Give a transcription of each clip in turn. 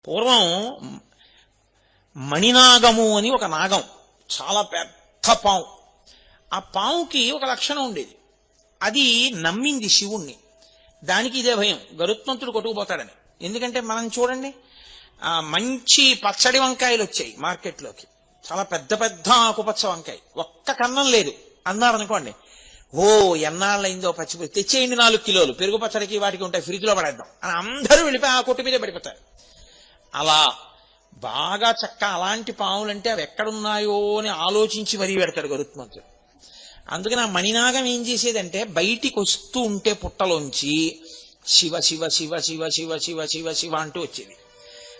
పూర్వం మణినాగము అని ఒక నాగం, చాలా పెద్ద పాము. ఆ పాముకి ఒక లక్షణం ఉండేది. అది నమ్మింది శివుణ్ణి. దానికి ఇదే భయం, గరుత్మంతుడు కొట్టుకుపోతాడని. ఎందుకంటే మనం చూడండి, మంచి పచ్చడి వంకాయలు వచ్చాయి మార్కెట్లోకి, చాలా పెద్ద పెద్ద ఆకుపచ్చ వంకాయ, ఒక్క కన్నం లేదు అన్నారనుకోండి, ఓ ఎన్నాళ్ళైందో పచ్చిపోయి తెచ్చేయండి 4 కిలోలు, పెరుగు పచ్చడికి వాటికి ఉంటాయి, ఫ్రిడ్జ్ లో పడేద్దాం అని అందరూ వెళ్ళిపోయి ఆ కొట్టు మీదే పడిపోతారు. అలా బాగా చక్క అలాంటి పాములంటే అవి ఎక్కడున్నాయో అని ఆలోచించి మరీ పెడతాడు గరుత్మంతుడు. అందుకని ఆ మణినాగం ఏం చేసేదంటే, బయటికి వస్తూ ఉంటే పుట్టలోంచి శివ శివ శివ శివ శివ శివ శివ శివ అంటూ వచ్చేది.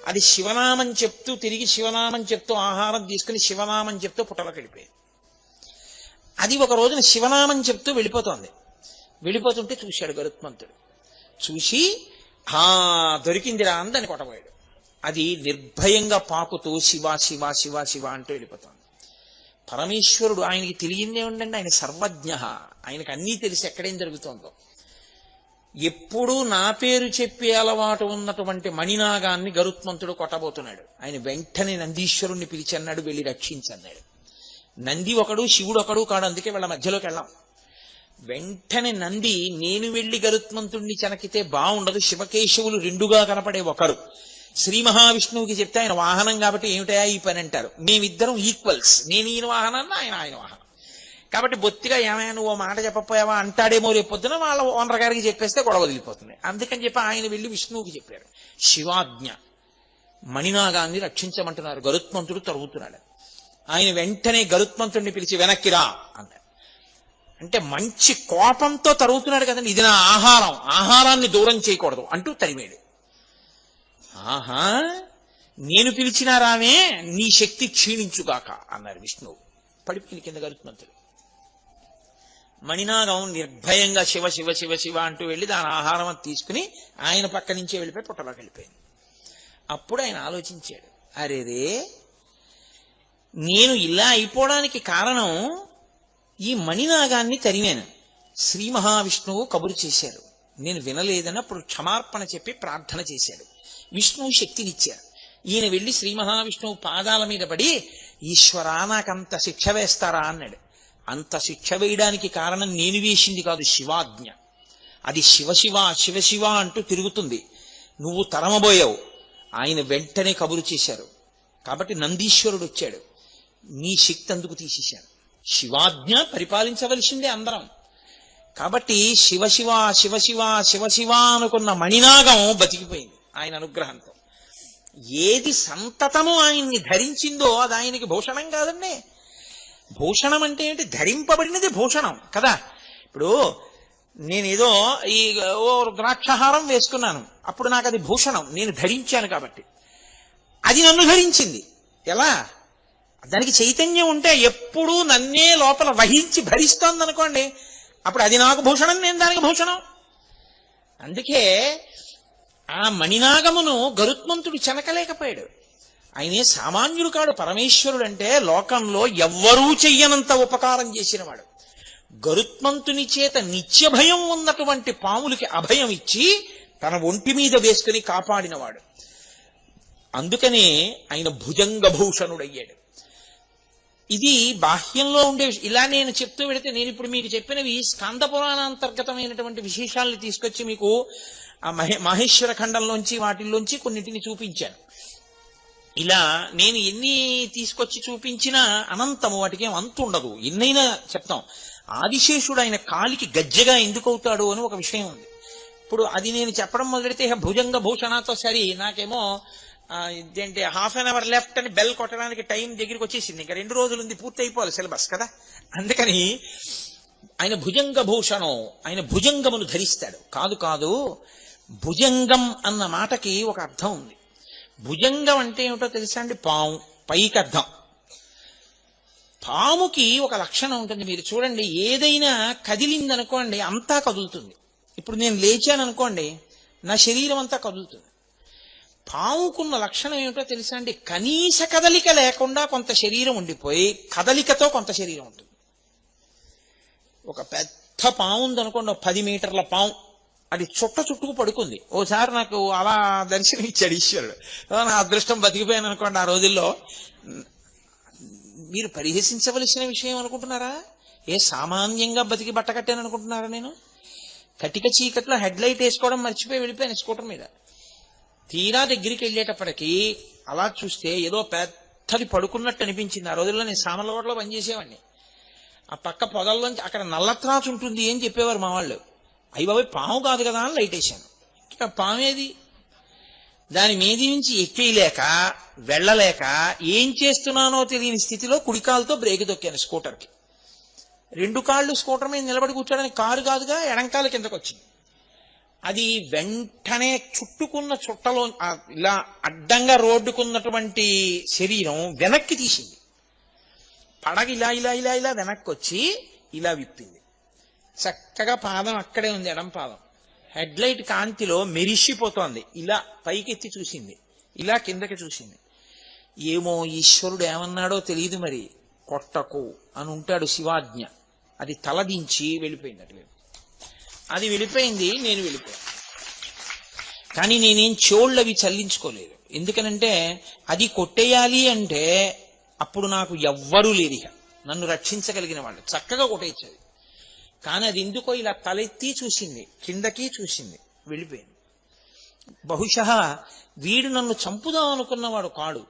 అది శివనామం చెప్తూ తిరిగి శివనామం చెప్తూ ఆహారం తీసుకుని శివనామం చెప్తూ పుట్టలోకి వెళ్ళిపోయేది. అది ఒక రోజున శివనామం చెప్తూ వెళ్ళిపోతోంది. వెళ్ళిపోతుంటే చూశాడు గరుత్మంతుడు. చూసి దొరికిందిరా అని దాన్ని కొట్టబోయాడు. అది నిర్భయంగా పాకుతూ శివ శివ శివ శివ అంటూ వెళ్ళిపోతోంది. పరమేశ్వరుడు, ఆయనకి తెలియందే ఉండండి, ఆయన సర్వజ్ఞ, ఆయనకు అన్నీ తెలిసి ఎక్కడేం జరుగుతోందో. ఎప్పుడూ నా పేరు చెప్పే అలవాటు ఉన్నటువంటి మణినాగాన్ని గరుత్మంతుడు కొట్టబోతున్నాడు. ఆయన వెంటనే నందీశ్వరుణ్ణి పిలిచి అన్నాడు, వెళ్ళి రక్షించన్నాడు. నంది ఒకడు, శివుడు ఒకడు కాడు, అందుకే వాళ్ళ మధ్యలోకి వెళ్ళాం. వెంటనే నంది, నేను వెళ్లి గరుత్మంతుణ్ణి చెనకితే బాగుండదు, శివకేశవులు రెండుగా కనపడే ఒకరు, శ్రీ మహావిష్ణువుకి చెప్తే ఆయన వాహనం కాబట్టి ఏమిటయా ఈ పని అంటారు, మేమిద్దరం ఈక్వల్స్, నేను ఈయన వాహనాన్ని ఆయన వాహనం కాబట్టి బొత్తిగా ఏమైనా నువ్వు మాట చెప్పపోయావా అంటాడేమో రేపు పొద్దున వాళ్ళ ఓనర్ గారికి చెప్పేస్తే గొడవ వదిలిపోతుంది. అందుకని చెప్పి ఆయన వెళ్ళి విష్ణువుకి చెప్పారు. శివాజ్ఞ, మణినాగాన్ని రక్షించమంటున్నారు, గరుత్మంతుడు తరుగుతున్నాడు. ఆయన వెంటనే గరుత్మంతుడిని పిలిచి వెనక్కిరా అన్నాడు. అంటే మంచి కోపంతో తరుగుతున్నాడు కదండి, ఇది నా ఆహారం, ఆహారాన్ని దూరం చేయకూడదు అంటూ తరిమేడు. ఆహా, నేను పిలిచినా రామే, నీ శక్తి క్షీణించుగాక అన్నారు విష్ణువు. పడిపోయింది కింద గరుత్మంతుడు. మణినాగం నిర్భయంగా శివ శివ శివ శివ అంటూ వెళ్ళి దాని ఆహారం తీసుకుని ఆయన పక్క నుంచే వెళ్ళిపోయి పుట్టలోకి వెళ్ళిపోయింది. అప్పుడు ఆయన ఆలోచించాడు, అరేరే, నేను ఇలా అయిపోవడానికి కారణం ఈ మణినాగాన్ని తరిమాను. శ్రీ మహావిష్ణువు కబురు చేశారు, నేను వినలేదని అప్పుడు క్షమార్పణ చెప్పి ప్రార్థన చేశాడు. విష్ణువు శక్తినిచ్చారు. ఈయన వెళ్ళి శ్రీ మహావిష్ణువు పాదాల మీద పడి, ఈశ్వరా నాకంత శిక్ష వేస్తారా అన్నాడు. అంత శిక్ష వేయడానికి కారణం నేను వేసింది కాదు, శివాజ్ఞ. అది శివశివ శివశివ అంటూ తిరుగుతుంది, నువ్వు తరమబోయావు. ఆయన వెంటనే కబురు చేశారు కాబట్టి నందీశ్వరుడు వచ్చాడు, నీ శక్తి అందుకు తీసేశాను. శివాజ్ఞ పరిపాలించవలసిందే అందరం. కాబట్టి శివశివ శివశివ శివశివ అనుకున్న మణినాగం బతికిపోయింది ఆయన అనుగ్రహంతో. ఏది సంతతము ఆయన్ని ధరించిందో అది ఆయనకి భూషణం కాదండి. భూషణం అంటే ఏంటి? ధరింపబడినది భూషణం కదా. ఇప్పుడు నేనేదో ఈ ద్రాక్షహారం వేసుకున్నాను, అప్పుడు నాకు అది భూషణం, నేను ధరించాను కాబట్టి. అది నన్ను ధరించింది. ఎలా? దానికి చైతన్యం ఉంటే ఎప్పుడూ నన్నే లోపల వహించి భరిస్తోంది అనుకోండి, అప్పుడు అది నాకు భూషణం, నేను దానికి భూషణం. అందుకే ఆ మణినాగమును గరుత్మంతుడు చెనకలేకపోయాడు. ఆయనే సామాన్యుడు కాడు. పరమేశ్వరుడు అంటే లోకంలో ఎవ్వరూ చెయ్యనంత ఉపకారం చేసినవాడు. గరుత్మంతుని చేత నిత్య భయం ఉన్నటువంటి పాములకి అభయం ఇచ్చి తన ఒంటి మీద వేసుకుని కాపాడినవాడు. అందుకనే ఆయన భుజంగభూషణుడయ్యాడు. ఇది బాహ్యంలో ఉండే. ఇలా నేను చెప్తూ పెడితే, నేను ఇప్పుడు మీకు చెప్పినవి స్కంద పురాణాంతర్గతమైనటువంటి విశేషాలను తీసుకొచ్చి మీకు ఆ మహేశ్వర ఖండంలోంచి వాటిల్లోంచి కొన్నిటిని చూపించాను. ఇలా నేను ఎన్ని తీసుకొచ్చి చూపించినా అనంతము, వాటికి ఏం అంతు ఉండదు, ఎన్నైనా చెప్తాం. ఆదిశేషుడు ఆయన కాలికి గజ్జెగా ఎందుకు అవుతాడు అని ఒక విషయం ఉంది. ఇప్పుడు అది నేను చెప్పడం మొదలెడితే భుజంగ భూషణతో సరి నాకేమో ఇదేంటి హాఫ్ అన్ అవర్ లెఫ్ట్ అని బెల్ కొట్టడానికి టైం దగ్గరికి వచ్చేసింది, ఇంకా 2 రోజులు ఉంది, పూర్తి అయిపోవాలి సిలబస్ కదా. అందుకని ఆయన భుజంగ భూషణం, ఆయన భుజంగమును ధరిస్తాడు. కాదు కాదు, భుజంగం అన్న మాటకి ఒక అర్థం ఉంది. భుజంగం అంటే ఏమిటో తెలుసా అండి? పాము, పైకి అర్థం. పాముకి ఒక లక్షణం ఉంటుంది, మీరు చూడండి, ఏదైనా కదిలిందనుకోండి అంతా కదులుతుంది. ఇప్పుడు నేను లేచాను అనుకోండి, నా శరీరం అంతా కదులుతుంది. పాముకున్న లక్షణం ఏమిటో తెలుసా అండి? కనీస కదలిక లేకుండా కొంత శరీరం ఉండిపోయి కదలికతో కొంత శరీరం ఉంటుంది. ఒక పెద్ద పాము ఉందనుకోండి, 10 మీటర్ల పాము, అది చుట్టుకు పడుకుంది. ఓసారి నాకు అలా దర్శనం ఇచ్చాడు ఈశ్వరుడు. నా అదృష్టం బతికిపోయాను అనుకోండి. ఆ రోజుల్లో మీరు పరిహసించవలసిన విషయం అనుకుంటున్నారా? ఏ సామాన్యంగా బతికి బట్ట కట్టాను అనుకుంటున్నారా? నేను కటిక చీకట్లో హెడ్ లైట్ వేసుకోవడం మర్చిపోయి వెళ్ళిపోయాను స్కూటర్ మీద. తీరా దగ్గరికి వెళ్ళేటప్పటికి అలా చూస్తే ఏదో పెద్దది పడుకున్నట్టు అనిపించింది. ఆ రోజుల్లో నేను సామర్లకోటలో పనిచేసేవాడిని. ఆ పక్క పొదల్లోంచి అక్కడ నల్లత్రాసు ఉంటుంది అని చెప్పేవారు మా వాళ్ళు. అయ్యి బాబాయ్ పాము కాదు కదా అని లైట్ వేశాను. ఇక పామేది? దాని మీది నుంచి ఎక్కేయలేక వెళ్ళలేక ఏం చేస్తున్నానో తెలియని స్థితిలో కుడికాలతో బ్రేక్ తొక్కాను స్కూటర్కి. 2 కాళ్ళు స్కూటర్ మీద నిలబడి కూర్చోడానికి కారు కాదుగా, ఎడంకాల కిందకు వచ్చింది. అది వెంటనే చుట్టుకున్న చుట్టలో ఇలా అడ్డంగా రోడ్డుకున్నటువంటి శరీరం వెనక్కి తీసింది. పడగ ఇలా ఇలా ఇలా ఇలా వెనక్కి వచ్చి ఇలా విప్పింది. చక్కగా పాదం అక్కడే ఉంది, ఎడం పాదం. హెడ్ లైట్ కాంతిలో మెరిసిపోతోంది. ఇలా పైకెత్తి చూసింది, ఇలా కిందకి చూసింది. ఏమో ఈశ్వరుడు ఏమన్నాడో తెలియదు మరి. కొట్టకు అని ఉంటాడు శివాజ్ఞ. అది తలదించి వెళ్ళిపోయింది. అట్లే అది వెళ్ళిపోయింది, నేను వెళ్ళిపోయాను. కానీ నేనేం చెవుళ్ళవి చల్లించుకోలేదు. ఎందుకనంటే అది కొట్టేయాలి అంటే అప్పుడు నాకు ఎవ్వరూ లేరు ఇక నన్ను రక్షించగలిగిన వాళ్ళు. చక్కగా కొట్టేచ్చేది. కానీ అది ఎందుకో ఇలా తలెత్తి చూసింది, కిందకి చూసింది, వెళ్ళిపోయింది. బహుశా వీడు నన్ను చంపుదాం అనుకున్నవాడు కాడు,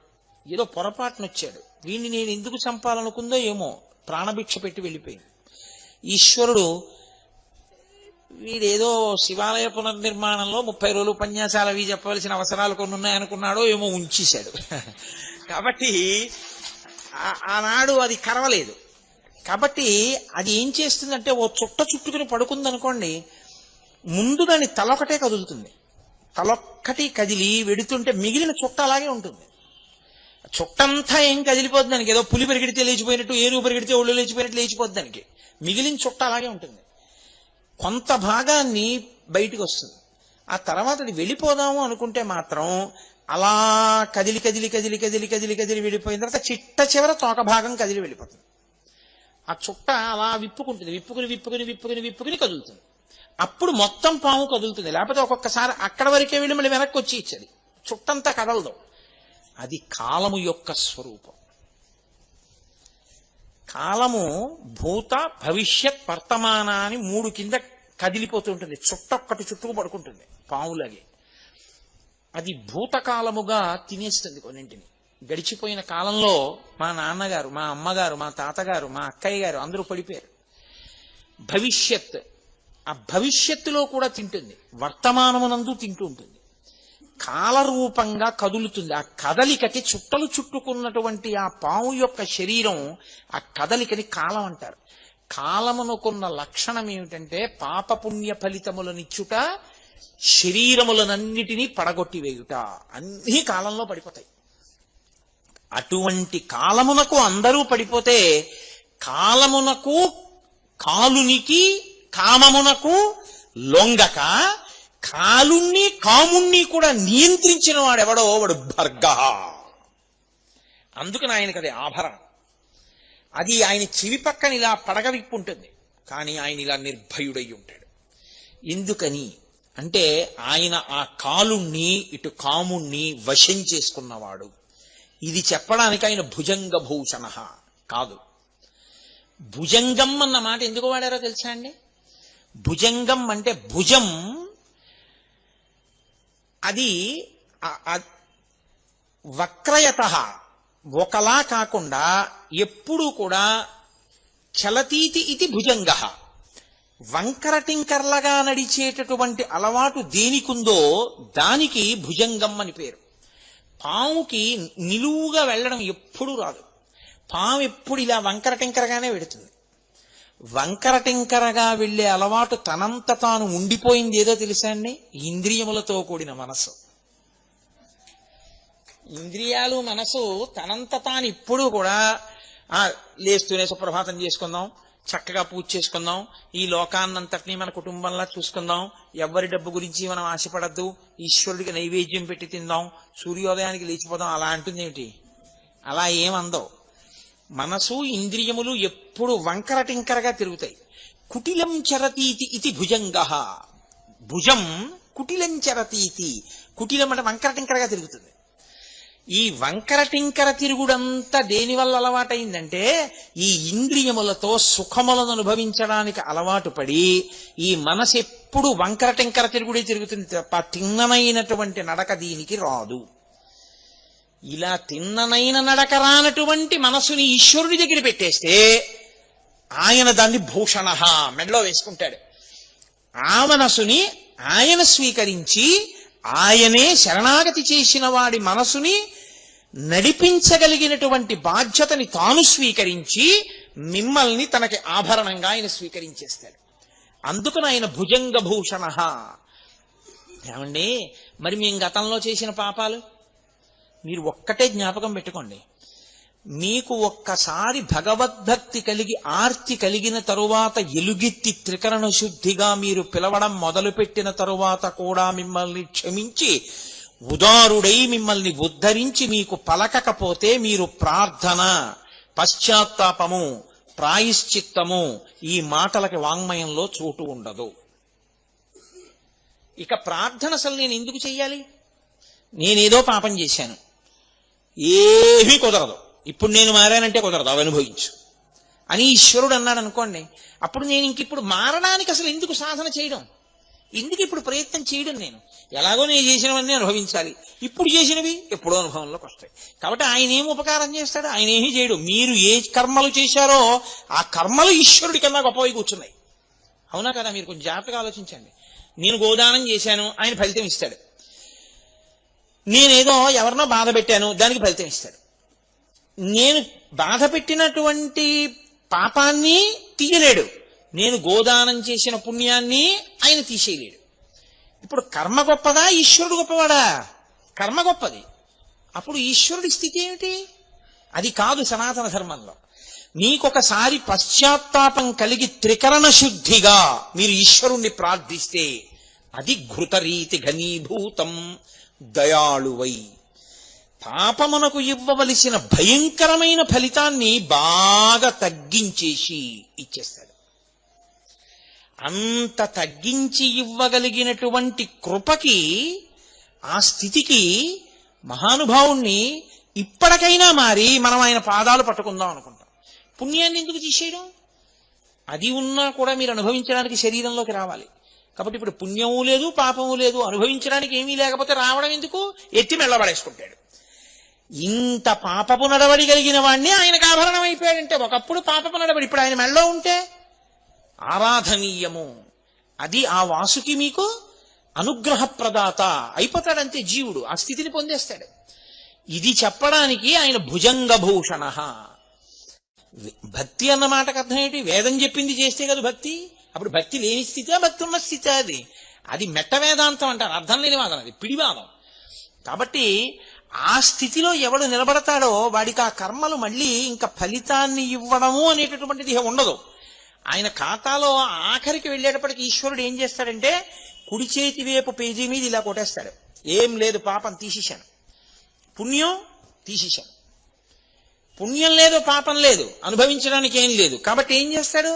ఏదో పొరపాటునొచ్చాడు. వీడిని నేను ఎందుకు చంపాలనుకుందో ఏమో ప్రాణభిక్ష పెట్టి వెళ్ళిపోయింది. ఈశ్వరుడు వీడేదో శివాలయ పునర్నిర్మాణంలో 30 రోజులు ఉపన్యాసాలు అవి చెప్పవలసిన అవసరాలు కొన్ని ఉన్నాయనుకున్నాడో ఏమో ఉంచేశాడు. కాబట్టి ఆనాడు అది కరవలేదు. కాబట్టి అది ఏం చేస్తుందంటే ఓ చుట్టుకుని పడుకుందనుకోండి, ముందు దాని తలొకటే కదులుతుంది. తలొక్కటి కదిలి వెడుతుంటే మిగిలిన చుట్ట అలాగే ఉంటుంది. చుట్టంతా ఏం కదిలిపోద్ది దానికి. ఏదో పులి పరిగెడితే లేచిపోయినట్టు, ఏనుగు పరిగెడితే ఒళ్ళు లేచిపోయినట్టు లేచిపోద్ది దానికి. మిగిలిన చుట్ట అలాగే ఉంటుంది. కొంత భాగాన్ని బయటికి వస్తుంది. ఆ తర్వాత అది వెళ్ళిపోదాము అనుకుంటే మాత్రం అలా కదిలి కదిలి కదిలి కదిలి కదిలి కదిలి వెళ్ళిపోయిన తర్వాత చిట్ట చివర తోక భాగం కదిలి వెళ్ళిపోతుంది. ఆ చుట్ట అలా విప్పుకుంటుంది, విప్పుకుని విప్పుకుని విప్పుకుని విప్పుకుని కదులుతుంది. అప్పుడు మొత్తం పాము కదులుతుంది. లేకపోతే ఒక్కొక్కసారి అక్కడ వరకే వెళ్ళి మళ్ళీ వెనక్కి వచ్చి ఇచ్చేది. చుట్టంతా కదలదు. అది కాలము యొక్క స్వరూపం. కాలము భూత భవిష్యత్ వర్తమాన అని 3 కింద కదిలిపోతుంటుంది. చుట్టొక్కటి చుట్టుకు పడుకుంటుంది పావులాగే. అది భూతకాలముగా తినేస్తుంది కొన్నింటిని. గడిచిపోయిన కాలంలో మా నాన్నగారు, మా అమ్మగారు, మా తాతగారు, మా అక్కయ్య గారు అందరూ పడిపోయారు. భవిష్యత్, ఆ భవిష్యత్తులో కూడా తింటుంది, వర్తమానమునందు తింటూ ఉంటుంది. కాలరూపంగా కదులుతుంది. ఆ కదలికకి చుట్టలు చుట్టుకున్నటువంటి ఆ పాము యొక్క శరీరం, ఆ కదలికని కాలం అంటారు. కాలమునకున్న లక్షణం ఏమిటంటే పాపపుణ్య ఫలితములనిచ్చుట, శరీరములనన్నిటినీ పడగొట్టివేయుట. అన్నీ కాలంలో పడిపోతాయి. అటువంటి కాలమునకు అందరూ పడిపోతే కాలమునకు, కాలునికి, కామమునకు లొంగక కాలుణ్ణి కాముణ్ణి కూడా నియంత్రించిన వాడెవడో వాడు భర్గ. అందుకని ఆయనకి అది ఆభరణం. అది ఆయన చెవి పక్కన ఇలా పడగ విప్పు ఉంటుంది, కానీ ఆయన ఇలా నిర్భయుడై ఉంటాడు. ఎందుకని అంటే ఆయన ఆ కాలుణ్ణి ఇటు కాముణ్ణి వశం చేసుకున్నవాడు. ఇది చెప్పడానికి ఆయన భుజంగ భూషణ కాదు. భుజంగం అన్న మాట ఎందుకు వాడారో తెలుసా అండి? భుజంగం అంటే భుజం, అది వక్రయత, ఒకలా కాకుండా ఎప్పుడూ కూడా చలతీతి ఇది భుజంగ. వంకర టింకర్లగా నడిచేటటువంటి అలవాటు దేనికుందో దానికి భుజంగం అని పేరు. పాముకి నిలువుగా వెళ్ళడం ఎప్పుడూ రాదు. పాము ఎప్పుడు ఇలా వంకర టింకరగానే వెడుతుంది. వంకర టింకరగా వెళ్లే అలవాటు తనంత తాను ఉండిపోయింది ఏదో తెలుసా అండి? ఇంద్రియములతో కూడిన మనసు. ఇంద్రియాలు, మనసు తనంత తాను ఇప్పుడు కూడా లేస్తూనే సుప్రభాతం చేసుకుందాం, చక్కగా పూజ చేసుకుందాం, ఈ లోకాన్నంతటినీ మన కుటుంబంలా చూసుకుందాం, ఎవరి డబ్బు గురించి మనం ఆశపడద్దు, ఈశ్వరుడికి నైవేద్యం పెట్టి తిందాం, సూర్యోదయానికి లేచిపోదాం అలా అంటుంది ఏమిటి? అలా ఏమందో. మనసు ఇంద్రియములు ఎప్పుడు వంకర టింకరగా తిరుగుతాయి. కుటిలం చరతీతి ఇది భుజంగ. భుజం కుటిలంచరతీతి. కుటిలం అంటే వంకర టింకరగా తిరుగుతుంది. ఈ వంకర టింకర తిరుగుడంతా దేనివల్ల అలవాటైందంటే ఈ ఇంద్రియములతో సుఖములను అనుభవించడానికి అలవాటు పడి ఈ మనసు ఎప్పుడు వంకర టింకర తిరుగుడే తిరుగుతుంది తప్ప తిన్ననైనటువంటి నడక దీనికి రాదు. ఇలా తిన్ననైన నడక రానటువంటి మనసుని ఈశ్వరుడి దగ్గర పెట్టేస్తే ఆయన దాన్ని భూషణ మెడలో వేసుకుంటాడు. ఆ మనసుని ఆయన స్వీకరించి ఆయనే శరణాగతి చేసిన వాడి మనసుని నడిపించగలిగినటువంటి బాధ్యతని తాను స్వీకరించి మిమ్మల్ని తనకి ఆభరణంగా ఆయన స్వీకరించేస్తాడు. అందుకని ఆయన భుజంగ భూషణ. ఏమండి, మరి మేము గతంలో చేసిన పాపాలు మీరు ఒక్కటే జ్ఞాపకం పెట్టుకోండి. మీకు ఒక్కసారి భగవద్భక్తి కలిగి ఆర్తి కలిగిన తరువాత ఎలుగెత్తి త్రికరణ శుద్ధిగా మీరు పిలవడం మొదలుపెట్టిన తరువాత కూడా మిమ్మల్ని క్షమించి ఉదారుడై మిమ్మల్ని ఉద్ధరించి మీకు పలకకపోతే మీరు ప్రార్థన, పశ్చాత్తాపము, ప్రాయశ్చిత్తము ఈ మాటలకి వాంగ్మయంలో చోటు ఉండదు. ఇక ప్రార్థన అసలు నేను ఎందుకు చెయ్యాలి? నేనేదో పాపం చేశాను, ఏమీ కుదరదు, ఇప్పుడు నేను మారానంటే కుదరదు, అవి అనుభవించు అని ఈశ్వరుడు అన్నాడు అనుకోండి. అప్పుడు నేను ఇంకిప్పుడు మారడానికి అసలు ఎందుకు సాధన చేయడం, ఎందుకు ఇప్పుడు ప్రయత్నం చేయడం? నేను ఎలాగో నేను చేసినవన్నీ అనుభవించాలి, ఇప్పుడు చేసినవి ఎప్పుడో అనుభవంలోకి వస్తాయి. కాబట్టి ఆయన ఏం ఉపకారం చేస్తాడు? ఆయన ఏమీ చేయడు. మీరు ఏ కర్మలు చేశారో ఆ కర్మలు ఈశ్వరుడి కన్నా గొప్పవి కూర్చున్నాయి. అవునా కదా? మీరు కొంచెం జాగ్రత్తగా ఆలోచించండి. నేను గోదానం చేశాను, ఆయన ఫలితం ఇస్తాడు. నేనేదో ఎవరినో బాధ పెట్టాను, దానికి ఫలితం ఇస్తాడు. నేను బాధ పెట్టినటువంటి పాపాన్ని తీయలేడు, నేను గోదానం చేసిన పుణ్యాన్ని ఆయన తీసేయలేడు. ఇప్పుడు కర్మ గొప్పదా, ఈశ్వరుడు గొప్పవాడా? కర్మ గొప్పది. అప్పుడు ఈశ్వరుడి స్థితి ఏమిటి? అది కాదు సనాతన ధర్మంలో. మీకొకసారి పశ్చాత్తాపం కలిగి త్రికరణ శుద్ధిగా మీరు ఈశ్వరుణ్ణి ప్రార్థిస్తే అది ఘృతరీతి ఘనీభూతం దయాళువై పాపమునకు ఇవ్వవలసిన భయంకరమైన ఫలితాన్ని బాగా తగ్గించేసి ఇచ్చేస్తాడు. అంత తగ్గించి ఇవ్వగలిగినటువంటి కృపకి, ఆ స్థితికి మహానుభావుణ్ణి ఇప్పటికైనా మారి మనం ఆయన పాదాలు పట్టుకుందాం అనుకుంటాం. పుణ్యాన్ని ఎందుకు తీసేయడం? అది ఉన్నా కూడా మీరు అనుభవించడానికి శరీరంలోకి రావాలి. కాబట్టి ఇప్పుడు పుణ్యము లేదు, పాపము లేదు, అనుభవించడానికి ఏమీ లేకపోతే రావడం ఎందుకు? ఎత్తి మెళ్ళబడేసుకుంటాడు. ఇంత పాపపు నడవడి కలిగిన వాడిని ఆయనకు ఆభరణం అయిపోయాడంటే, ఒకప్పుడు పాపపు నడవడి ఇప్పుడు ఆయన మెళ్ళలో ఉంటే ఆరాధనీయము. అది ఆ వాసుకి మీకు అనుగ్రహ ప్రదాత అయిపోతాడంతే. జీవుడు ఆ స్థితిని పొందేస్తాడు. ఇది చెప్పడానికి ఆయన భుజంగ భూషణ. భక్తి అన్న మాటకు అర్థం ఏంటి? వేదం చెప్పింది చేస్తే కదా భక్తి. అప్పుడు భక్తి లేని స్థితి, భక్తి ఉన్న స్థితి. అది మెట్ట వేదాంతం అంటారు, అర్థం లేని వాదం, అది పిడివాదం. కాబట్టి ఆ స్థితిలో ఎవడు నిలబడతాడో వాడికి ఆ కర్మలు మళ్ళీ ఇంకా ఫలితాన్ని ఇవ్వడము అనేటటువంటిది ఉండదు. ఆయన ఖాతాలో ఆఖరికి వెళ్ళేటప్పటికి ఈశ్వరుడు ఏం చేస్తాడంటే కుడి చేతి వైపు పేజీ మీద ఇలా కొట్టేస్తాడు. ఏం లేదు, పాపం తీసేశాను, పుణ్యం తీసేశాను. పుణ్యం లేదు, పాపం లేదు, అనుభవించడానికి ఏం లేదు. కాబట్టి ఏం చేస్తాడు?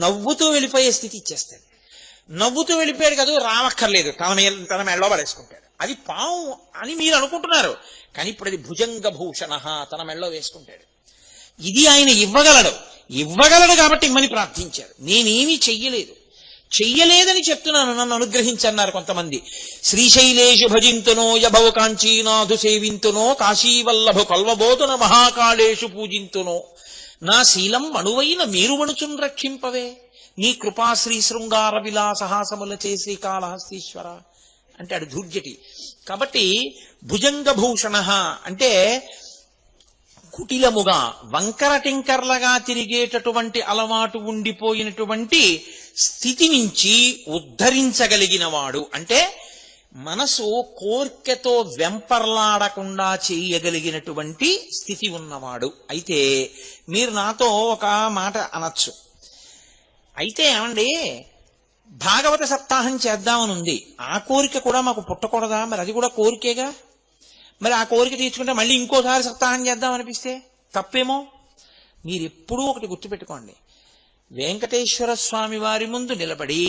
నవ్వుతూ వెళ్ళిపోయే స్థితి ఇచ్చేస్తాడు. నవ్వుతూ వెళ్ళిపోయాడు కదా, రావక్కర్లేదు, తన మెడలో పడేసుకుంటాడు. అది పాము అని మీరు అనుకుంటున్నారు, కానీ ఇప్పుడు అది భుజంగ భూషణ, తన మెడలో వేసుకుంటాడు. ఇది ఆయన ఇవ్వగలడు కాబట్టి ఇమ్మని ప్రార్థించారు. నేనేమీ చెయ్యలేదని చెప్తున్నాను, నన్ను అనుగ్రహించన్నారు కొంతమంది. శ్రీశైలేషు భజింతునో యభవ కాంచీనాథు సేవింతునో కాశీవల్లభు కల్వబోతున మహాకాళేషు పూజింతునో నా శీలం అణువైన మీరువణుచున్ రక్షింపవే నీ కృపా శ్రీ శృంగార విలాసహాసముల చేసి కాళహస్తీశ్వర అంటాడు ధూర్జటి. కాబట్టి భుజంగ భూషణ అంటే కుటిలముగా వంకర టింకర్లగా తిరిగేటటువంటి అలవాటు ఉండిపోయినటువంటి స్థితి నుంచి ఉద్ధరించగలిగిన వాడు. అంటే మనసు కోర్కెతో వెంపర్లాడకుండా చేయగలిగినటువంటి స్థితి ఉన్నవాడు. అయితే మీరు నాతో ఒక మాట అనొచ్చు, అయితే ఏమండి భాగవత సప్తాహం చేద్దామని ఉంది, ఆ కోరిక కూడా మాకు పుట్టకూడదా? మరి అది కూడా కోరికేగా. మరి ఆ కోరిక తీర్చుకుంటే మళ్ళీ ఇంకోసారి సప్తాహం చేద్దాం అనిపిస్తే తప్పేమో. మీరెప్పుడూ ఒకటి గుర్తుపెట్టుకోండి, వెంకటేశ్వర స్వామి వారి ముందు నిలబడి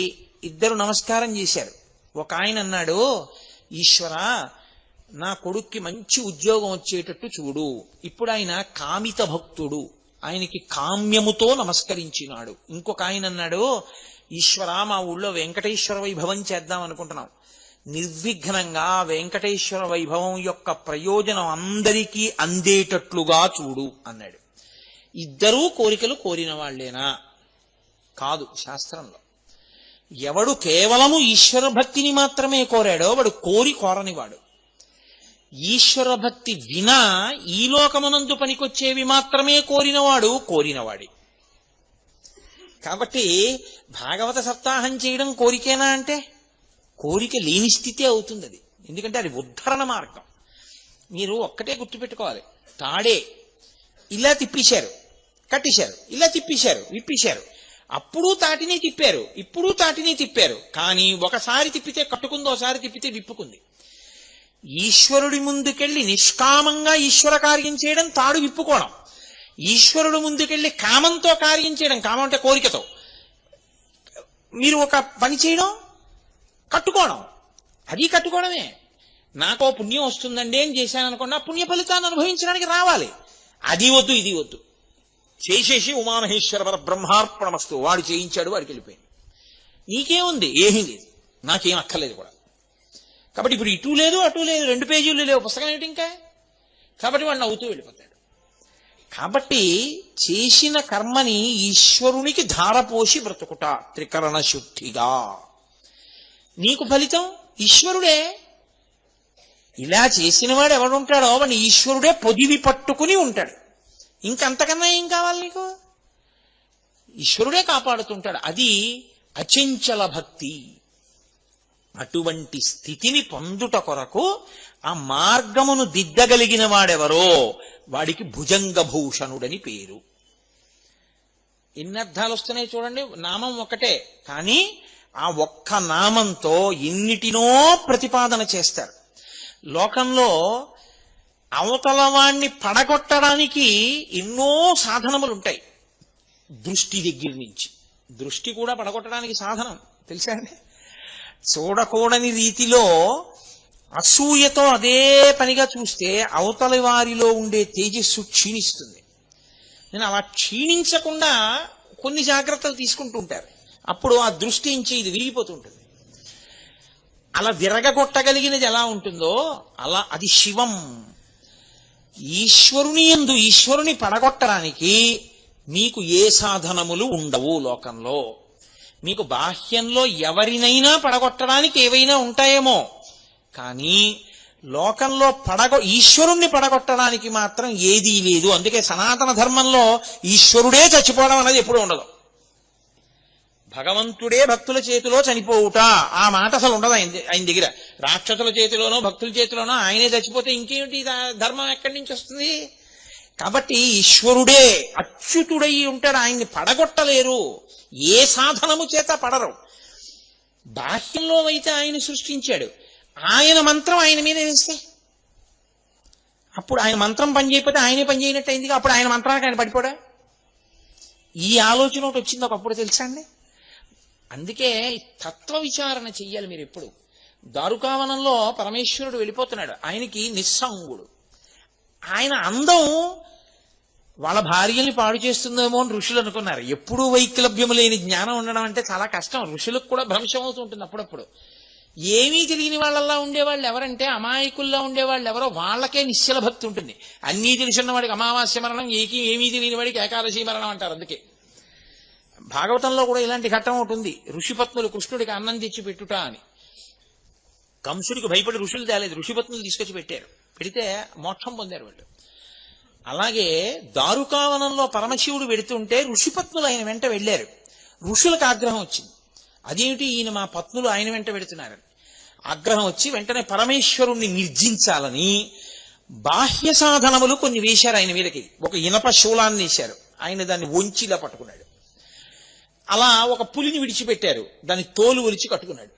ఇద్దరు నమస్కారం చేశారు. ఒక ఆయన అన్నాడు, ఈశ్వర నా కొడుక్కి మంచి ఉద్యోగం వచ్చేటట్టు చూడు. ఇప్పుడు ఆయన కామిత భక్తుడు, ఆయనకి కామ్యముతో నమస్కరించినాడు. ఇంకొక ఆయన అన్నాడు, ఈశ్వర మా ఊళ్ళో వెంకటేశ్వర వైభవం చేద్దాం అనుకుంటున్నాం, నిర్విఘ్నంగా వెంకటేశ్వర వైభవం యొక్క ప్రయోజనం అందరికీ అందేటట్లుగా చూడు అన్నాడు. ఇద్దరూ కోరికలు కోరిన వాళ్లేనా? కాదు. శాస్త్రంలో ఎవడు కేవలము ఈశ్వర భక్తిని మాత్రమే కోరాడో వాడు కోరనివాడు. ఈశ్వర భక్తి వినా ఈ లోకమునందు పనికొచ్చేవి మాత్రమే కోరినవాడి. కాబట్టి భాగవత సప్తాహం చేయడం కోరికేనా అంటే కోరిక లేని స్థితి అవుతుంది అది. ఎందుకంటే అది ఉద్ధరణ మార్గం. మీరు ఒక్కటే గుర్తుపెట్టుకోవాలి, తాడే ఇలా తిప్పేశారు, కట్టేశారు, ఇలా తిప్పేశారు, విప్పేశారు, అప్పుడు తాటిని తిప్పారు, ఇప్పుడు తాటిని తిప్పారు. కానీ ఒకసారి తిప్పితే కట్టుకుంది, ఒకసారి తిప్పితే విప్పుకుంది. ఈశ్వరుడి ముందుకెళ్ళి నిష్కామంగా ఈశ్వర కార్యం చేయడం తాడు విప్పుకోవడం, ఈశ్వరుడు ముందుకెళ్ళి కామంతో కార్యం చేయడం, కామం అంటే కోరికతో మీరు ఒక పని చేయడం, కట్టుకోవడం, అది కట్టుకోవడమే. నాకో పుణ్యం వస్తుందండి అని చేశాను అనుకోండి, ఆ పుణ్య ఫలితాన్ని అనుభవించడానికి రావాలి. అది వద్దు, ఇది వద్దు. చేసేసి ఉమామహేశ్వర పర బ్రహ్మార్పణమస్తు, వాడు చేయించాడు, వాడికి వెళ్ళిపోయింది. నీకేముంది? ఏమీ లేదు, నాకేం అక్కర్లేదు కూడా. కాబట్టి ఇప్పుడు ఇటు లేదు అటు లేదు, 2 పేజీలు లేవు, పుస్తకం ఏంటి ఇంకా? కాబట్టి వాడు నవ్వుతూ వెళ్ళిపోతాడు. కాబట్టి చేసిన కర్మని ఈశ్వరునికి ధారపోసి బ్రతుకుట త్రికరణ శుద్ధిగా. నీకు ఫలితం ఈశ్వరుడే. ఇలా చేసిన వాడు ఎవడుంటాడో వాడిని ఈశ్వరుడే పొదివి పట్టుకుని ఉంటాడు. ఇంకంతకన్నా ఏం కావాలి నీకు? ఈశ్వరుడే కాపాడుతుంటాడు. అది అచంచల భక్తి. అటువంటి స్థితిని పొందుట కొరకు ఆ మార్గమును దిద్దగలిగిన వాడెవరో వాడికి భుజంగభూషణుడని పేరు. ఎన్ని అర్థాలు వస్తున్నాయి చూడండి. నామం ఒకటే, కానీ ఆ ఒక్క నామంతో ఎన్నిటినో ప్రతిపాదన చేస్తారు. లోకంలో అవతల వాణ్ణి పడగొట్టడానికి ఎన్నో సాధనములు ఉంటాయి. దృష్టి దగ్గర నుంచి, దృష్టి కూడా పడగొట్టడానికి సాధనం తెలుసా అండి. చూడకూడని రీతిలో అసూయతో అదే పనిగా చూస్తే అవతలి వారిలో ఉండే తేజస్సు క్షీణిస్తుంది. నేను అలా క్షీణించకుండా కొన్ని జాగ్రత్తలు తీసుకుంటూ ఉంటారు. అప్పుడు ఆ దృష్టి నుంచి ఇది విరిగిపోతుంటుంది. అలా విరగగొట్టగలిగినది ఎలా ఉంటుందో అలా అది శివం. ఈశ్వరుని యందు ఈశ్వరుని పడగొట్టడానికి మీకు ఏ సాధనములు ఉండవు లోకంలో. మీకు బాహ్యంలో ఎవరినైనా పడగొట్టడానికి ఏవైనా ఉంటాయేమో, కానీ లోకంలో ఈశ్వరుణ్ణి పడగొట్టడానికి మాత్రం ఏదీ లేదు. అందుకే సనాతన ధర్మంలో ఈశ్వరుడే చచ్చిపోవడం అనేది ఎప్పుడూ ఉండదు. భగవంతుడే భక్తుల చేతిలో చనిపోవుట ఆ మాట అసలు ఉండదు ఆయన దగ్గర. రాక్షసుల చేతిలోనో భక్తుల చేతిలోనో ఆయనే చచ్చిపోతే ఇంకేమిటి ధర్మం ఎక్కడి నుంచి వస్తుంది? కాబట్టి ఈశ్వరుడే అచ్యుతుడై ఉంటాడు, ఆయన్ని పడగొట్టలేరు. ఏ సాధనము చేత పడరు. బాహ్యంలో అయితే ఆయన సృష్టించాడు, ఆయన మంత్రం ఆయన మీద వేస్తే అప్పుడు ఆయన మంత్రం పనిచేయకపోతే ఆయనే పనిచేయనట్టు అయింది. అప్పుడు ఆయన మంత్రానికి ఆయన పడిపోడా? ఈ ఆలోచన ఒకటి వచ్చింది ఒకప్పుడు, తెలుసా అండి. అందుకే తత్వ విచారణ చెయ్యాలి మీరు ఎప్పుడు. దారుకావనంలో పరమేశ్వరుడు వెళ్ళిపోతున్నాడు, ఆయనకి నిస్సంగుడు. ఆయన అందం వాళ్ళ భార్యల్ని పాడు చేస్తుందేమో అని ఋషులు అనుకున్నారు. ఎప్పుడూ వైక్లభ్యము లేని జ్ఞానం ఉండడం అంటే చాలా కష్టం. ఋషులకు కూడా భ్రంశం అవుతూ ఉంటుంది అప్పుడప్పుడు. ఏమీ తెలియని వాళ్ళల్లా ఉండేవాళ్ళు ఎవరంటే, అమాయకుల్లా ఉండేవాళ్ళు ఎవరో వాళ్ళకే నిశ్చల భక్తి ఉంటుంది. అన్నీ తెలిసిన వాడికి అమావాస్య మరణం, ఏమీ తెలియని వాడికి ఏకాదశి మరణం అంటారు. అందుకే భాగవతంలో కూడా ఇలాంటి ఘట్టం ఒకటి ఉంది. ఋషిపత్నులు కృష్ణుడికి అన్నం తెచ్చి పెట్టుట అని. కంసుడికి భయపడి ఋషులు తేలేదు, ఋషిపత్నులు తీసుకొచ్చి పెట్టారు. పెడితే మోక్షం పొందారు వాళ్ళు. అలాగే దారుకావనంలో పరమశివుడు వెడుతుంటే ఋషిపత్నులు ఆయన వెంట వెళ్ళారు. ఋషులకు ఆగ్రహం వచ్చింది, అదేమిటి ఈయన మా పత్నులు ఆయన వెంట వెడుతున్నారని. ఆగ్రహం వచ్చి వెంటనే పరమేశ్వరుణ్ణి నిర్జించాలని బాహ్య సాధనములు కొన్ని వేశారు ఆయన మీదకి. ఒక ఇనప శూలాన్ని వేశారు, ఆయన దాన్ని వంచిలా పట్టుకున్నాడు. అలా ఒక పులిని విడిచిపెట్టారు, దాన్ని తోలు ఒలిచి కట్టుకున్నాడు.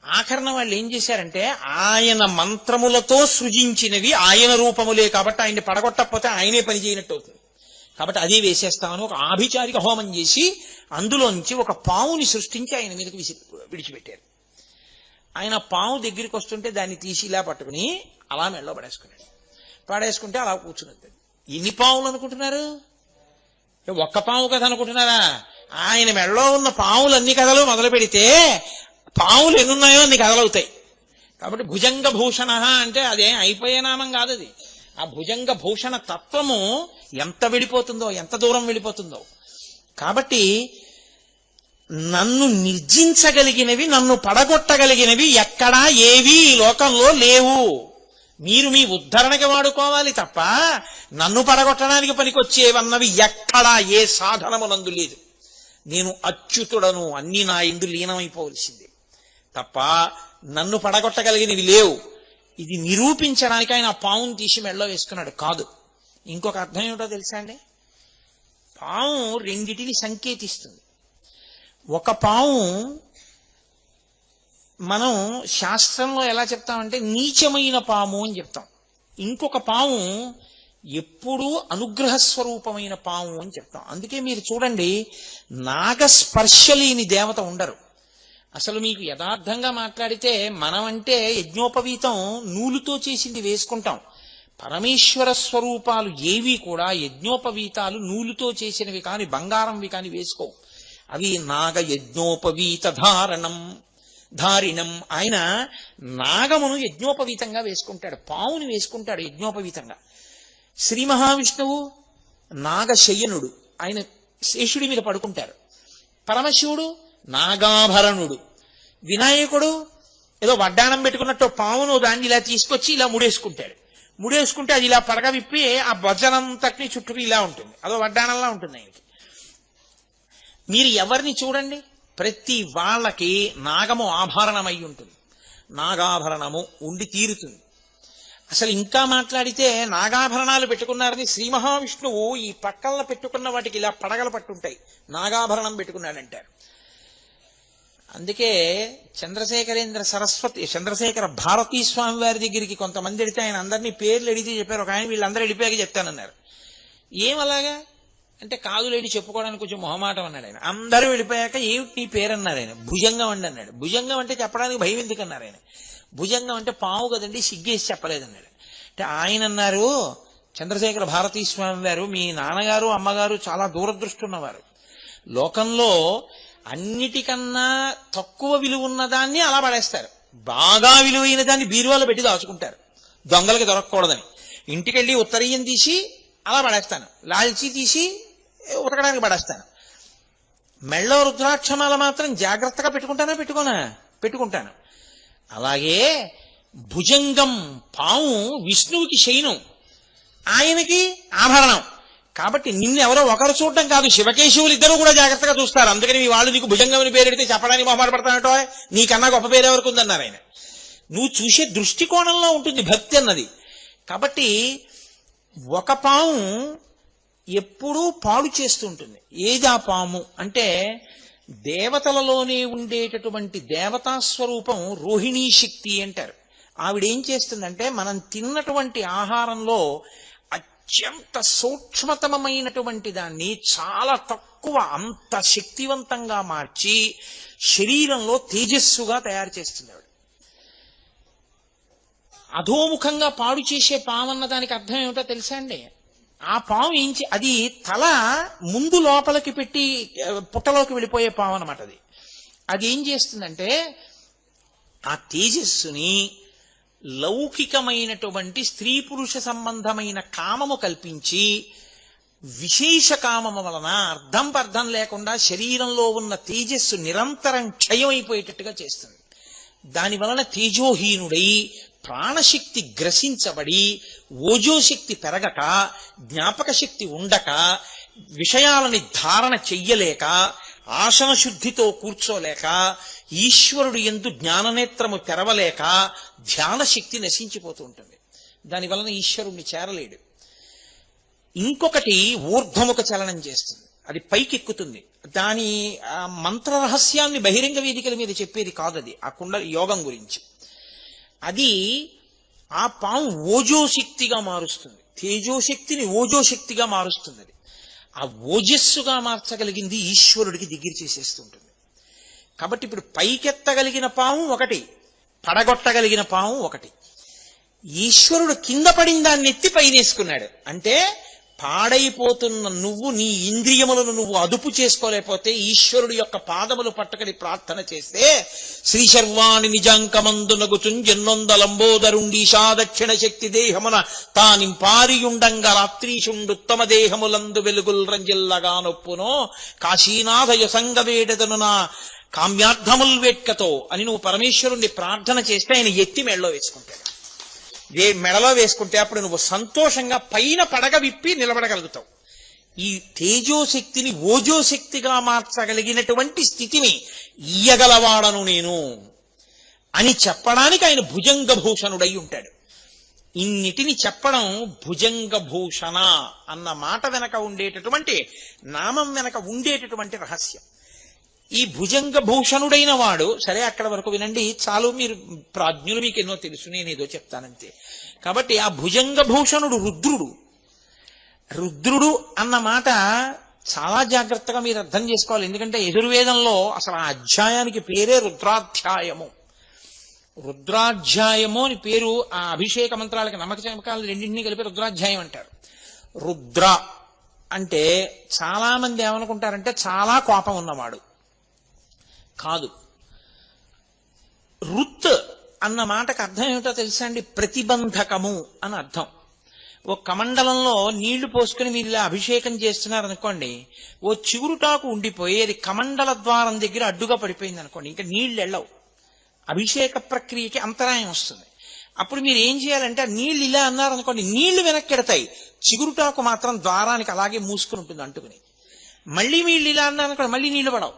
ఆఖరణ వాళ్ళు ఏం చేశారంటే, ఆయన మంత్రములతో సృజించినవి ఆయన రూపములే కాబట్టి ఆయన్ని పడగొట్టకపోతే ఆయనే పని చేయనట్టు అవుతుంది. కాబట్టి అదే వేసేస్తామని ఒక ఆభిచారిక హోమం చేసి అందులోంచి ఒక పావుని సృష్టించి ఆయన మీదకి విడిచిపెట్టారు. ఆయన పాము దగ్గరికి వస్తుంటే దాన్ని తీసి ఇలా పట్టుకుని అలా మెడలో పడేసుకున్నాడు. పడేసుకుంటే అలా కూర్చున్నది. ఎన్ని పాములు అనుకుంటున్నారు? ఒక్క పాము కథ అనుకుంటున్నారా? ఆయన మెడలో ఉన్న పాములన్ని కథలు మొదలు పెడితే పాములు ఎన్నున్నాయో అన్ని కథలవుతాయి. కాబట్టి భుజంగ భూషణ అంటే అదే అయిపోయే నామం కాదు అది. ఆ భుజంగ భూషణ తత్వము ఎంత వెళ్ళిపోతుందో, ఎంత దూరం వెళ్ళిపోతుందో. కాబట్టి నన్ను నిర్జించగలిగినవి, నన్ను పడగొట్టగలిగినవి ఎక్కడా ఏవి ఈ లోకంలో లేవు. మీరు మీ ఉద్ధరణకి వాడుకోవాలి తప్ప నన్ను పడగొట్టడానికి పనికొచ్చేవన్నవి ఎక్కడా ఏ సాధనమునందు లేదు. నేను అచ్యుతుడను, అన్ని నా యందు లీనమైపోవలసిందే తప్ప నన్ను పడగొట్టగలిగినవి లేవు. ఇది నిరూపించడానికి ఆయన పావును తీసి మెడలో వేసుకున్నాడు కాదు. ఇంకొక అర్థం ఏమిటో తెలుసా అండి? పాము రెండిటిని సంకేతిస్తుంది. ఒక పాము మనం శాస్త్రంలో ఎలా చెప్తామంటే నీచమైన పాము అని చెప్తాం. ఇంకొక పాము ఎప్పుడూ అనుగ్రహ స్వరూపమైన పాము అని చెప్తాం. అందుకే మీరు చూడండి, నాగస్పర్శ లేని దేవత ఉండరు. అసలు మీకు యథార్థంగా మాట్లాడితే మనం అంటే యజ్ఞోపవీతం నూలుతో చేసింది వేసుకుంటాం. పరమేశ్వర స్వరూపాలు ఏవి కూడా యజ్ఞోపవీతాలు నూలుతో చేసినవి కాని బంగారంవి కాని వేసుకో. అవి నాగ యజ్ఞోపవీత ధారిణం. ఆయన నాగమును యజ్ఞోపవీతంగా వేసుకుంటాడు, పావుని వేసుకుంటాడు యజ్ఞోపవీతంగా. శ్రీ మహావిష్ణువు నాగశయనుడు, ఆయన శేషుడి మీద పడుకుంటారు. పరమశివుడు నాగాభరణుడు. వినాయకుడు ఏదో వడ్డాణం పెట్టుకున్నట్టు పావును దాన్ని ఇలా తీసుకొచ్చి ఇలా ముడేసుకుంటాడు. ముడేసుకుంటే అది ఇలా పడగ విప్పి ఆ భజనంతటిని చుట్టూ ఇలా ఉంటుంది, అదో వడ్డాణంలా ఉంటుంది ఆయనకి. మీరు ఎవరిని చూడండి, ప్రతి వాళ్ళకి నాగము ఆభరణమై ఉంటుంది, నాగాభరణము ఉండి తీరుతుంది. అసలు ఇంకా మాట్లాడితే నాగాభరణాలు పెట్టుకున్నారని శ్రీ మహావిష్ణువు ఈ పక్కల్లో పెట్టుకున్న వాటికి ఇలా పడగలు పట్టుంటాయి, నాగాభరణం పెట్టుకున్నాడంటారు. అందుకే చంద్రశేఖర భారతీ స్వామి వారి దగ్గరికి కొంతమంది వెళితే ఆయన అందరినీ పేర్లు అడిగితే చెప్పారు. ఒక ఆయన వీళ్ళందరూ వెళ్ళిపోయాక చెప్తానన్నారు. ఏమలాగా అంటే కాదులేడి చెప్పుకోవడానికి కొంచెం మొహమాటం అన్నాడు ఆయన. అందరూ వెళ్ళిపోయాక ఏమిటి నీ పేరు అన్నారు ఆయన. భుజంగం అండి అన్నాడు. భుజంగం అంటే చెప్పడానికి భయం ఎందుకన్నారు ఆయన. భుజంగం అంటే పాము కదండి, సిగ్గేసి చెప్పలేదన్నాడు. అంటే ఆయన అన్నారు, చంద్రశేఖర భారతీ స్వామి వారు, మీ నాన్నగారు అమ్మగారు చాలా దూరదృష్టి ఉన్నవారు. లోకంలో అన్నిటికన్నా తక్కువ విలువ ఉన్న దాన్ని అలా పడేస్తారు, బాగా విలువైన దాన్ని బీరువాలో పెట్టి దాచుకుంటారు దొంగలకి దొరకకూడదని. ఇంటికెళ్ళి ఉత్తరీయం తీసి అలా పడేస్తాను, లాల్చీ తీసి ఉతకడానికి పడేస్తాను. మెళ్ళో రుద్రాక్షమాల మాత్రం జాగ్రత్తగా పెట్టుకుంటాను. అలాగే భుజంగం పాము విష్ణువుకి శయనం, ఆయనకి ఆభరణం. కాబట్టి నిన్నెవరో ఒకరు చూడటం కాదు, శివకేశవులు ఇద్దరు కూడా జాగ్రత్తగా చూస్తారు. అందుకని మీ వాళ్ళు నీకు భుజంగమని పేరెడితే చెప్పడానికి మొహమాటపడతానటో, నీకన్నా గొప్ప పేరు ఎవరికి ఉందన్నారు ఆయన. నువ్వు చూసే దృష్టికోణంలో ఉంటుంది భక్తి అన్నది. కాబట్టి ఒక పాము ఎప్పుడూ పాడు చేస్తూ ఉంటుంది. ఏది ఆ పాము అంటే దేవతలలోనే ఉండేటటువంటి దేవతా స్వరూపం రోహిణీ శక్తి అంటారు. ఆవిడేం చేస్తుందంటే మనం తిన్నటువంటి ఆహారంలో అత్యంత సూక్ష్మతమైనటువంటి దాన్ని చాలా తక్కువ అంత శక్తివంతంగా మార్చి శరీరంలో తేజస్సుగా తయారు చేస్తుంది ఆవిడ. అధోముఖంగా పాడు చేసే పాము అన్న దానికి అర్థం ఏమిటో తెలుసా అండి? ఆ పాము అది తల ముందు లోపలికి పెట్టి పుట్టలోకి వెళ్ళిపోయే పాము అన్నమాట. అది ఏం చేస్తుందంటే ఆ తేజస్సుని లౌకికమైనటువంటి స్త్రీ పురుష సంబంధమైన కామము కల్పించి విశేష కామము వలన అర్థం పర్థం లేకుండా శరీరంలో ఉన్న తేజస్సు నిరంతరం క్షయమైపోయేటట్టుగా చేస్తుంది. దాని వలన తేజోహీనుడై ప్రాణశక్తి గ్రసించబడి ఓజోశక్తి పెరగక, జ్ఞాపక శక్తి ఉండక, విషయాలని ధారణ చెయ్యలేక, ఆసన శుద్ధితో కూర్చోలేక, ఈశ్వరుడు యందు జ్ఞాననేత్రము తెరవలేక ధ్యాన శక్తి నశించిపోతూ ఉంటుంది. దానివలన ఈశ్వరుణ్ణి చేరలేడు. ఇంకొకటి ఊర్ధ్వముఖ చలనం చేస్తుంది, అది పైకెక్కుతుంది. దాని మంత్ర రహస్యాన్ని బహిరంగ వేదికల మీద చెప్పేది కాదు అది, ఆ కుండ యోగం గురించి. అది ఆ పాము ఓజోశక్తిగా మారుస్తుంది, తేజోశక్తిని ఓజోశక్తిగా మారుస్తుంది. అది ఆ ఓజస్సుగా మార్చగలిగింది ఈశ్వరుడికి దగ్గర చేసేస్తుంటుంది. కాబట్టి ఇప్పుడు పైకెత్తగలిగిన పాము ఒకటి, పడగొట్టగలిగిన పాము ఒకటి. ఈశ్వరుడు కింద పడిన దాన్ని ఎత్తి పైనేసుకున్నాడు. అంటే పాడైపోతున్న నువ్వు నీ ఇంద్రియములను నువ్వు అదుపు చేసుకోలేకపోతే ఈశ్వరుడు యొక్క పాదములు పట్టుకని ప్రార్థన చేస్తే శ్రీశర్వాణి నిజాంకమందునగుచుంజెన్నొందలంబోదరుండీశా దక్షిణ శక్తి దేహమున తానింపారియుండంగా రాత్రీషుండుత్తమ దేహములందు వెలుగుల్ రంజిల్లగా నొప్పునో కాశీనాథయ సంగవేడదను నా కామ్యార్థముల్ వేట్కతో అని నువ్వు పరమేశ్వరుణ్ణి ప్రార్థన చేస్తే ఆయన ఎత్తి మెడలో వేసుకుంటాడు. మెడలో వేసుకుంటే అప్పుడు నువ్వు సంతోషంగా పైన పడగ విప్పి నిలబడగలుగుతావు. ఈ తేజోశక్తిని ఓజోశక్తిగా మార్చగలిగినటువంటి స్థితిని ఇయ్యగలవాడను నేను అని చెప్పడానికి ఆయన భుజంగభూషణుడై ఉంటాడు. ఇన్నిటిని చెప్పడం భుజంగభూషణ అన్న మాట వెనక ఉండేటటువంటి నామం వెనక ఉండేటటువంటి రహస్యం. ఈ భుజంగభూషణుడైన వాడు సరే అక్కడ వరకు వినండి చాలు, మీరు ప్రాజ్ఞులు, మీకు ఎన్నో తెలుసు, నేనేదో చెప్తానంతే. కాబట్టి ఆ భుజంగభూషణుడు రుద్రుడు అన్న మాట చాలా జాగ్రత్తగా మీరు అర్థం చేసుకోవాలి. ఎందుకంటే యజుర్వేదంలో అసలు ఆ అధ్యాయానికి పేరే రుద్రాధ్యాయము. రుద్రాధ్యాయము అని పేరు. ఆ అభిషేక మంత్రాలకి నమ్మక చమకాలు రెండింటినీ కలిపి రుద్రాధ్యాయం అంటారు. రుద్ర అంటే చాలా మంది ఏమనుకుంటారంటే చాలా కోపం ఉన్నవాడు కాదు. రుత్ అన్న మాటకు అర్థం ఏమిటో తెలుసా అండి? ప్రతిబంధకము అని అర్థం. ఓ కమండలంలో నీళ్లు పోసుకుని మీరు ఇలా అభిషేకం చేస్తున్నారనుకోండి, ఓ చిగురుటాకు ఉండిపోయి అది కమండల ద్వారం దగ్గర అడ్డుగా పడిపోయింది అనుకోండి, ఇంకా నీళ్లు వెళ్ళవు, అభిషేక ప్రక్రియకి అంతరాయం వస్తుంది. అప్పుడు మీరు ఏం చేయాలంటే ఆ నీళ్లు ఇలా అన్నారనుకోండి, నీళ్లు వెనక్కెడతాయి, చిగురుటాకు మాత్రం ద్వారానికి అలాగే మూసుకుని ఉంటుంది అంటుకుని. మళ్ళీ వీళ్ళు ఇలా అన్నారనుకోండి, మళ్ళీ నీళ్లు పడవు.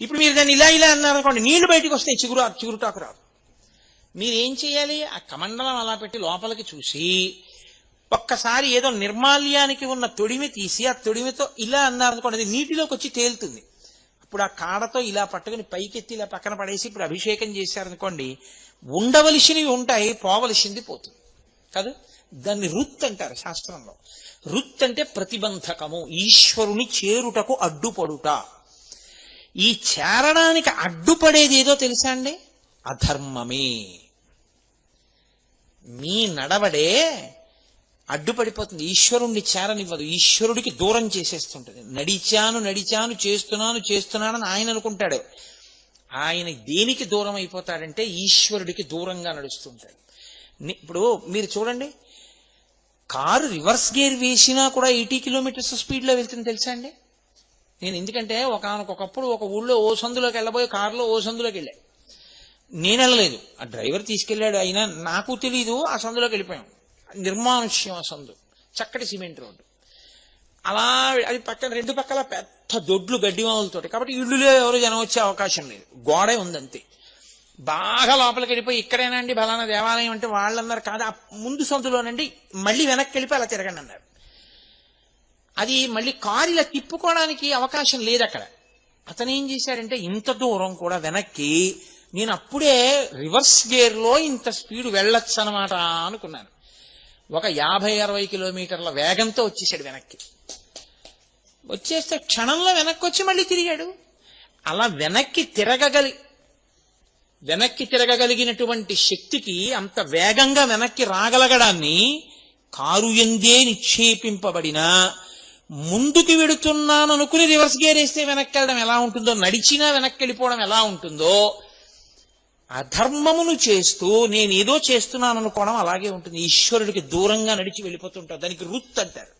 ఇప్పుడు మీరు దాన్ని ఇలా అన్నారనుకోండి, నీళ్లు బయటకు వస్తాయి, చిగురుటాకు రాదు. మీరేం చేయాలి? ఆ కమండలం అలా పెట్టి లోపలికి చూసి ఒక్కసారి ఏదో నిర్మాల్యానికి ఉన్న తొడిమి తీసి ఆ తొడిమితో ఇలా అన్నారనుకోండి, అది నీటిలోకి వచ్చి తేలుతుంది. ఇప్పుడు ఆ కాడతో ఇలా పట్టుకుని పైకెత్తి ఇలా పక్కన పడేసి ఇప్పుడు అభిషేకం చేశారనుకోండి, ఉండవలసినవి ఉంటాయి, పోవలసింది పోతుంది కాదు. దాన్ని రుత్ అంటారు శాస్త్రంలో. రుత్ అంటే ప్రతిబంధకము, ఈశ్వరుని చేరుటకు అడ్డుపడుట. ఈ చేరడానికి అడ్డుపడేది ఏదో తెలుసా అండి? అధర్మమే. మీ నడవడే అడ్డుపడిపోతుంది, ఈశ్వరుణ్ణి చేరనివ్వదు, ఈశ్వరుడికి దూరం చేసేస్తుంటది. నడిచాను చేస్తున్నానని ఆయన అనుకుంటాడు. ఆయన దేనికి దూరం అయిపోతాడంటే ఈశ్వరుడికి దూరంగా నడుస్తుంటాడు. ఇప్పుడు మీరు చూడండి, కారు రివర్స్ గేర్ వేసినా కూడా 80 కిలోమీటర్స్ స్పీడ్లో వెళ్తుంది తెలుసా అండి? నేను ఎందుకంటే ఒకప్పుడు ఒక ఊళ్ళో ఓ సందులోకి వెళ్ళబోయే కారులో ఓ సందులోకి వెళ్ళా. నేను వెళ్ళలేదు, ఆ డ్రైవర్ తీసుకెళ్లాడు. అయినా నాకు తెలీదు, ఆ సందులోకి వెళ్ళిపోయాం. నిర్మానుష్యం ఆ సందు, చక్కటి సిమెంట్ రోడ్డు. అలా అది పక్కన రెండు పక్కల పెద్ద దొడ్లు గడ్డిమావులతోటి, కాబట్టి ఇళ్ళులో ఎవరు జనం వచ్చే అవకాశం లేదు, గోడే ఉందంతే. బాగా లోపలికి వెళ్ళిపోయి ఇక్కడేనా అండి బలానా దేవాలయం అంటే వాళ్ళన్నారు కాదు, ఆ ముందు సందులోనండి, మళ్ళీ వెనక్కి వెళ్ళిపోయి అలా తిరగండి అన్నారు. అది మళ్ళీ కారు ఇలా తిప్పుకోవడానికి అవకాశం లేదు అక్కడ. అతను ఏం చేశాడంటే ఇంత దూరం కూడా వెనక్కి, నేను అప్పుడే రివర్స్ గేర్లో ఇంత స్పీడ్ వెళ్ళొచ్చు అనమాట అనుకున్నాను. ఒక 50-60 కిలోమీటర్ల వేగంతో వచ్చేసాడు వెనక్కి. వచ్చేస్తే క్షణంలో వెనక్కి వచ్చి మళ్ళీ తిరిగాడు. అలా వెనక్కి తిరగగలిగినటువంటి శక్తికి, అంత వేగంగా వెనక్కి రాగలగడాన్ని కారు యందే నిక్షేపింపబడిన, ముందుకు వెడుతున్నాను అనుకుని రివర్స్ గేర్ వేస్తే వెనక్కి వెళ్ళడం ఎలా ఉంటుందో, నడిచినా వెనక్కి వెళ్ళిపోవడం ఎలా ఉంటుందో, అధర్మమును చేస్తూ నేనేదో చేస్తున్నాను అనుకోవడం అలాగే ఉంటుంది. ఈశ్వరుడికి దూరంగా నడిచి వెళ్ళిపోతుంటారు. దానికి రుత్ అంటారు.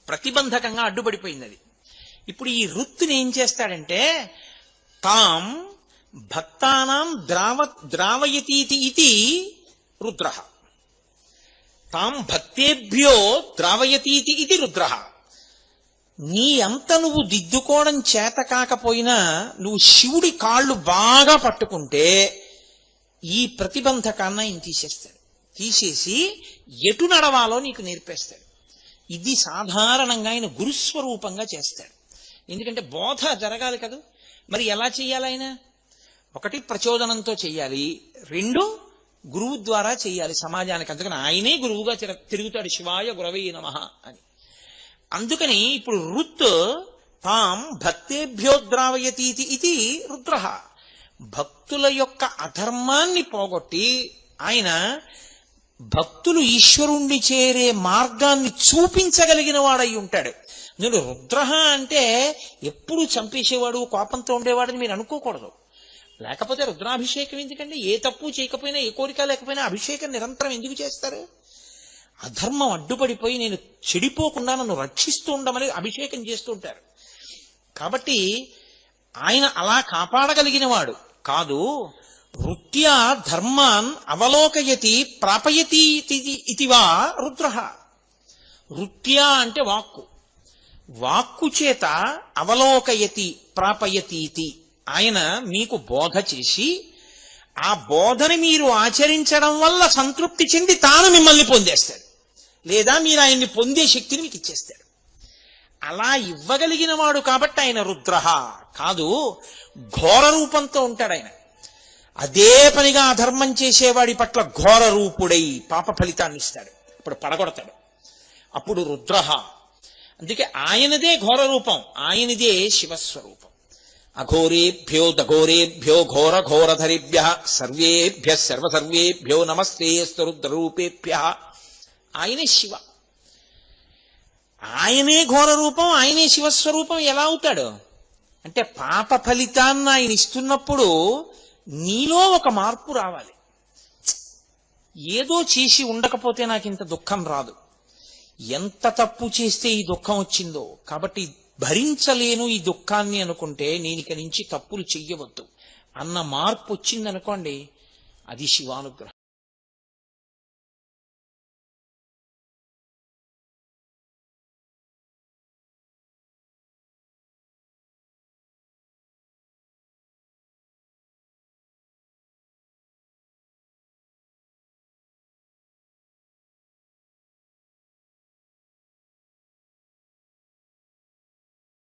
ప్రతిబంధకంగా అడ్డుపడిపోయింది అది. ఇప్పుడు ఈ రుత్తుని ఏం చేస్తాడంటే, తాం భక్తానాం ద్రావయతీతి ఇది రుద్రః, తాం భక్తేభ్యో ద్రావయతీతి ఇది రుద్రః. నీ అంత నువ్వు దిద్దుకోవడం చేత కాకపోయినా నువ్వు శివుడి కాళ్ళు బాగా పట్టుకుంటే ఈ ప్రతిబంధకాన్ని ఆయన తీసేస్తాడు. తీసేసి ఎటు నడవాలో నీకు నేర్పేస్తాడు. ఇది సాధారణంగా ఆయన గురుస్వరూపంగా చేస్తాడు. ఎందుకంటే బోధ జరగాలి కదా. మరి ఎలా చెయ్యాలి ఆయన? ఒకటి ప్రచోదనంతో చెయ్యాలి, రెండు గురువు ద్వారా చెయ్యాలి సమాజానికి. అందుకని ఆయనే గురువుగా తిరుగుతాడు, శివాయ గురవే నమః అని. అందుకని ఇప్పుడు రుత్ తాం భక్తేభ్యో ద్రావయతీతి ఇది రుద్రః. భక్తుల యొక్క అధర్మాన్ని పోగొట్టి ఆయన భక్తులు ఈశ్వరుణ్ణి చేరే మార్గాన్ని చూపించగలిగిన వాడై ఉంటాడు. నేను రుద్ర అంటే ఎప్పుడు చంపేసేవాడు, కోపంతో ఉండేవాడని మీరు అనుకోకూడదు. లేకపోతే రుద్రాభిషేకం ఎందుకండి? ఏ తప్పు చేయకపోయినా, ఏ కోరిక లేకపోయినా అభిషేకం నిరంతరం ఎందుకు చేస్తారు? అధర్మం అడ్డుపడిపోయి నేను చెడిపోకుండా నన్ను రక్షిస్తూ ఉండమని అభిషేకం చేస్తూ ఉంటారు. కాబట్టి ఆయన అలా కాపాడగలిగిన వాడు కాదు. వృత్యా ధర్మాన్ అవలోకయతి ప్రాపయతి ఇతివా రుద్ర. వృత్యా అంటే వాక్కు, వాక్కు చేత అవలోకయతి ప్రాపయతీతి. ఆయన మీకు బోధ చేసి ఆ బోధని మీరు ఆచరించడం వల్ల సంతృప్తి చెంది తాను మిమ్మల్ని పొందేస్తాడు, లేదా మీరు ఆయన్ని పొందే శక్తిని మీకు ఇచ్చేస్తాడు. అలా ఇవ్వగలిగిన వాడు కాబట్టి ఆయన రుద్ర కాదు. ఘోర రూపంతో ఉంటాడు ఆయన. అదే పనిగా అధర్మం చేసేవాడి పట్ల ఘోర రూపుడై పాప ఫలితాన్ని ఇస్తాడు, అప్పుడు పడగొడతాడు, అప్పుడు రుద్ర. అందుకే ఆయనదే ఘోర రూపం, ఆయనదే శివస్వరూపం. అఘోరేభ్యో దఘోరేభ్యో ఘోర ఘోరధరిభ్య సర్వేభ్య సర్వసర్వేభ్యో నమస్తేస్తు రుద్రరూపేభ్య. ఆయనే శివ, ఆయనే ఘోర రూపం, ఆయనే శివస్వరూపం. ఎలా అవుతాడు అంటే పాప ఫలితాన్ని ఆయన ఇస్తున్నప్పుడు నీలో ఒక మార్పు రావాలి. ఏదో చేసి ఉండకపోతే నాకు ఇంత దుఃఖం రాదు, ఎంత తప్పు చేస్తే ఈ దుఃఖం వచ్చిందో, కాబట్టి భరించలేను ఈ దుఃఖాన్ని అనుకుంటే నేను ఇక నుంచి తప్పులు చెయ్యవద్దు అన్న మార్పు వచ్చిందనుకోండి, అది శివానుగ్రహం.